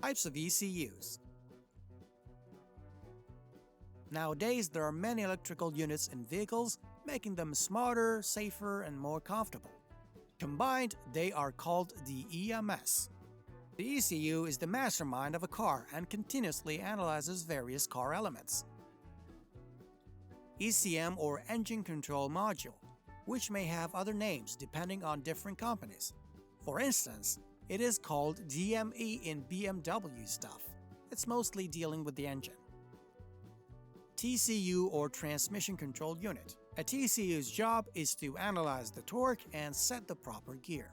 Types of ECUs. Nowadays, there are many electrical units in vehicles, making them smarter, safer, and more comfortable. Combined, they are called the EMS. The ECU is the mastermind of a car and continuously analyzes various car elements. ECM or Engine Control Module, which may have other names depending on different companies. For instance, it is called DME in BMW stuff. It's mostly dealing with the engine. TCU or Transmission Control Unit. A TCU's job is to analyze the torque and set the proper gear.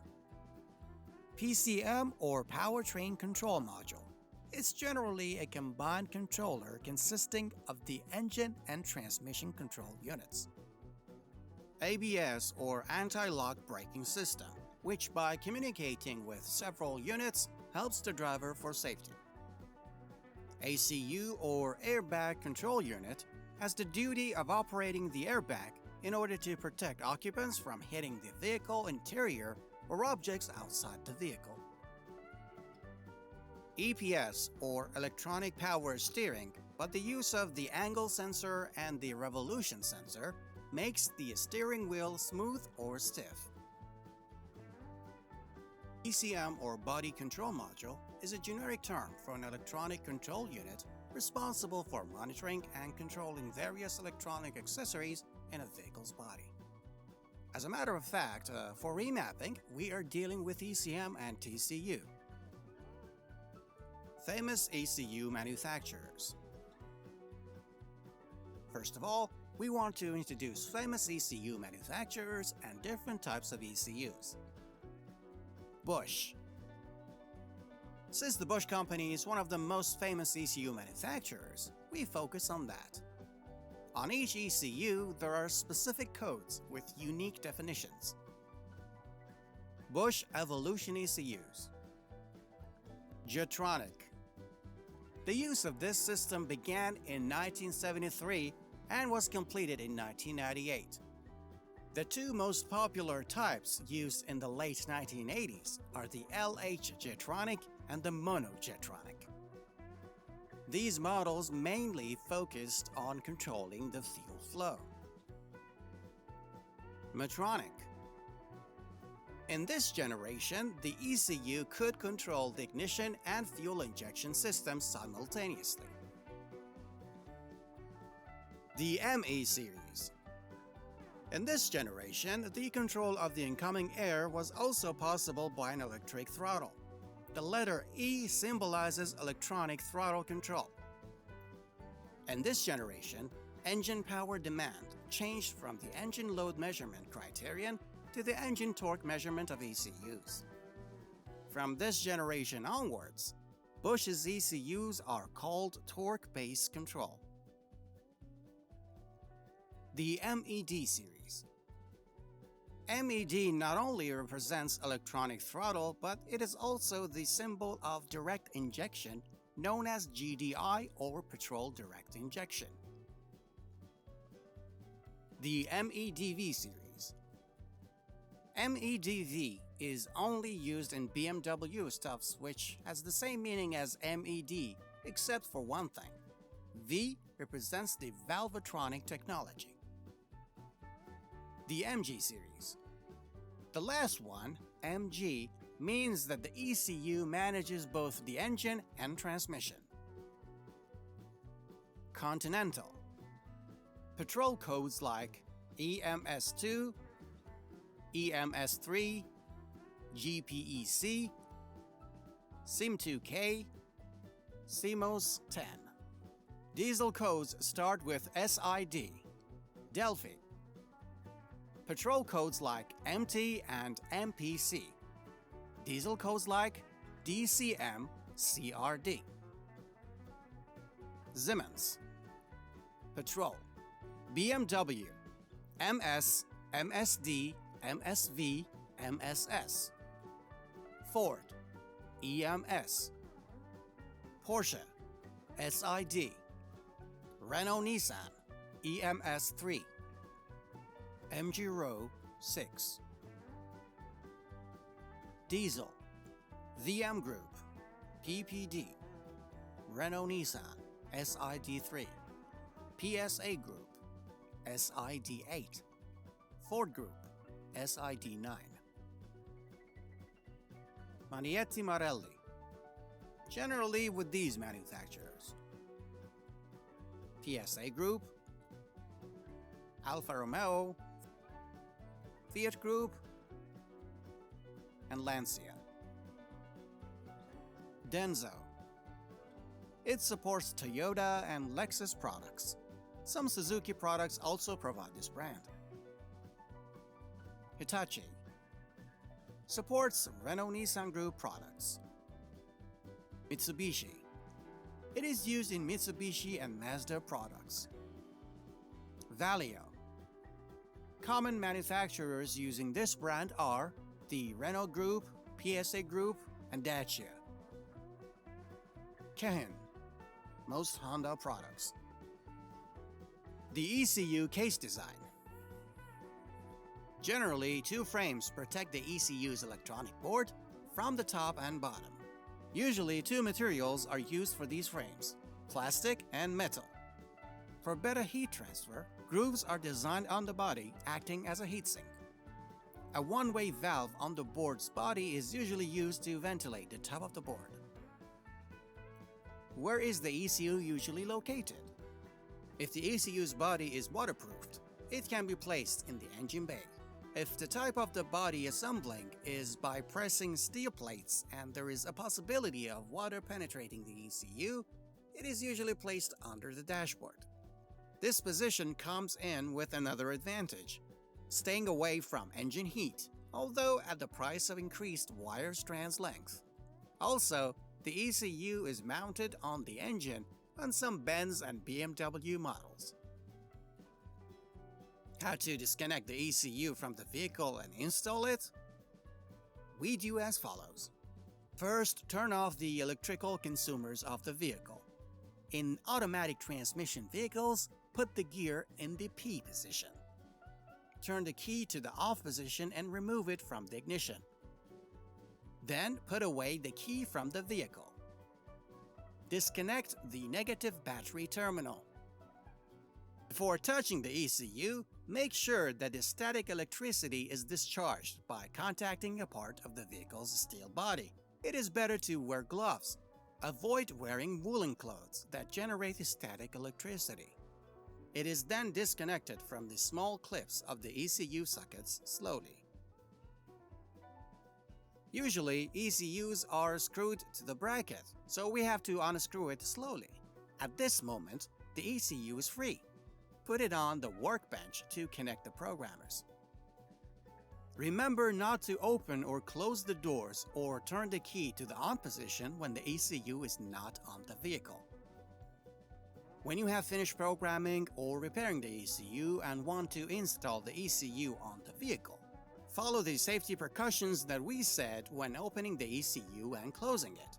PCM or Powertrain Control Module. It's generally a combined controller consisting of the engine and transmission control units. ABS or Anti-Lock Braking System, which by communicating with several units helps the driver for safety. ACU or Airbag Control Unit has the duty of operating the airbag in order to protect occupants from hitting the vehicle interior or objects outside the vehicle. EPS or Electronic Power Steering, but the use of the angle sensor and the revolution sensor makes the steering wheel smooth or stiff. ECM or Body Control Module is a generic term for an electronic control unit responsible for monitoring and controlling various electronic accessories in a vehicle's body. As a matter of fact, for remapping, we are dealing with ECM and TCU. Famous ECU manufacturers. First of all, we want to introduce famous ECU manufacturers and different types of ECUs. Bosch. Since the Bosch Company is one of the most famous ECU manufacturers, we focus on that. On each ECU, there are specific codes with unique definitions. Bosch Evolution ECUs. Jetronic. The use of this system began in 1973 and was completed in 1998. The two most popular types used in the late 1980s are the LH Jetronic and the Mono Jetronic. These models mainly focused on controlling the fuel flow. Metronic. In this generation, the ECU could control the ignition and fuel injection systems simultaneously. The ME series. In this generation, the control of the incoming air was also possible by an electric throttle. The letter E symbolizes electronic throttle control. In this generation, engine power demand changed from the engine load measurement criterion to the engine torque measurement of ECUs. From this generation onwards, Bosch's ECUs are called torque-based control. The MED series. MED not only represents electronic throttle, but it is also the symbol of direct injection known as GDI or petrol direct injection. The MEDV series. MEDV is only used in BMW stuffs, which has the same meaning as MED, except for one thing. V represents the Valvetronic technology. The MG series. The last one, MG, means that the ECU manages both the engine and transmission. Continental. Patrol codes like EMS2, EMS3, GPEC, SIM2K, CMOS 10. Diesel codes start with SID. Delphi. Patrol codes like MT and MPC. Diesel codes like DCM, CRD. Siemens. Patrol. BMW. MS, MSD, MSV, MSS. Ford. EMS. Porsche. SID. Renault-Nissan. EMS3. MG Row 6. Diesel. VM Group. PPD, Renault-Nissan SID3, PSA Group SID8, Ford Group SID9. Manietti Marelli, generally with these manufacturers: PSA Group, Alfa Romeo, Fiat Group, and Lancia. Denso. It supports Toyota and Lexus products. Some Suzuki products also provide this brand. Hitachi supports Renault-Nissan Group products. Mitsubishi. It is used in Mitsubishi and Mazda products. Valeo. Common manufacturers using this brand are the Renault Group, PSA Group, and Dacia. Keihin. Most Honda products. The ECU case design. Generally, two frames protect the ECU's electronic board from the top and bottom. Usually, two materials are used for these frames: plastic and metal. For better heat transfer, grooves are designed on the body, acting as a heatsink. A one-way valve on the board's body is usually used to ventilate the top of the board. Where is the ECU usually located? If the ECU's body is waterproofed, it can be placed in the engine bay. If the type of the body assembling is by pressing steel plates and there is a possibility of water penetrating the ECU, it is usually placed under the dashboard. This position comes in with another advantage: staying away from engine heat, although at the price of increased wire strands length. Also, the ECU is mounted on the engine on some Benz and BMW models. How to disconnect the ECU from the vehicle and install it? We do as follows. First, turn off the electrical consumers of the vehicle. In automatic transmission vehicles, put the gear in the P position. Turn the key to the off position and remove it from the ignition. Then put away the key from the vehicle. Disconnect the negative battery terminal. Before touching the ECU, make sure that the static electricity is discharged by contacting a part of the vehicle's steel body. It is better to wear gloves. Avoid wearing woolen clothes that generate static electricity. It is then disconnected from the small clips of the ECU sockets slowly. Usually, ECUs are screwed to the bracket, so we have to unscrew it slowly. At this moment, the ECU is free. Put it on the workbench to connect the programmers. Remember not to open or close the doors or turn the key to the on position when the ECU is not on the vehicle. When you have finished programming or repairing the ECU and want to install the ECU on the vehicle, follow the safety precautions that we said when opening the ECU and closing it.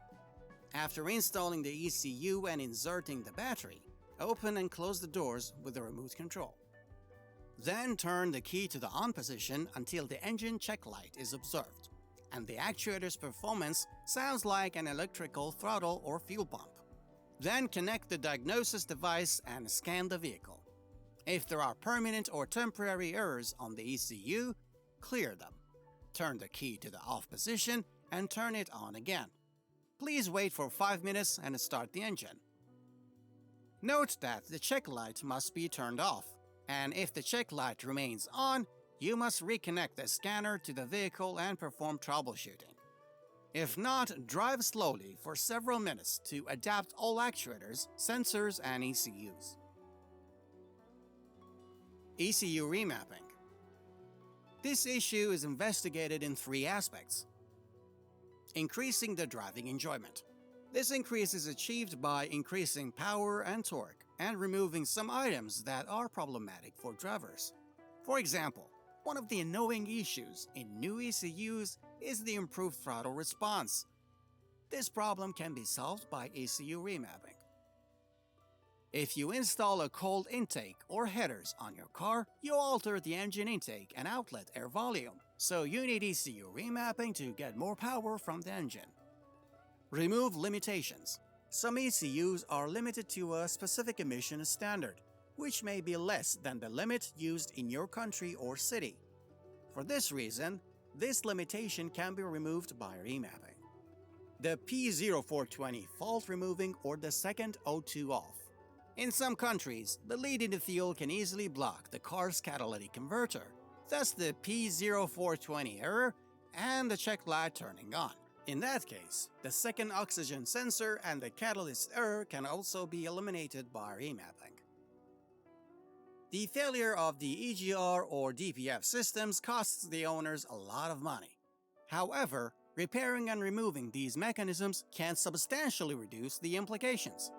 After installing the ECU and inserting the battery, open and close the doors with the remote control. Then turn the key to the on position until the engine check light is observed, and the actuator's performance sounds like an electrical throttle or fuel pump. Then connect the diagnosis device and scan the vehicle. If there are permanent or temporary errors on the ECU, clear them. Turn the key to the off position and turn it on again. Please wait for 5 minutes and start the engine. Note that the check light must be turned off, and if the check light remains on, you must reconnect the scanner to the vehicle and perform troubleshooting. If not, drive slowly for several minutes to adapt all actuators, sensors, and ECUs. ECU remapping. This issue is investigated in 3 aspects. Increasing the driving enjoyment. This increase is achieved by increasing power and torque and removing some items that are problematic for drivers. For example, one of the annoying issues in new ECUs is the improved throttle response. This problem can be solved by ECU remapping. If you install a cold intake or headers on your car, you alter the engine intake and outlet air volume, so you need ECU remapping to get more power from the engine. Remove limitations. Some ECUs are limited to a specific emission standard, which may be less than the limit used in your country or city. For this reason, this limitation can be removed by remapping. The P0420 fault removing or the second O2 off. In some countries, the lead in the fuel can easily block the car's catalytic converter, thus the P0420 error and the check light turning on. In that case, the second oxygen sensor and the catalyst error can also be eliminated by remapping. The failure of the EGR or DPF systems costs the owners a lot of money. However, repairing and removing these mechanisms can substantially reduce the implications.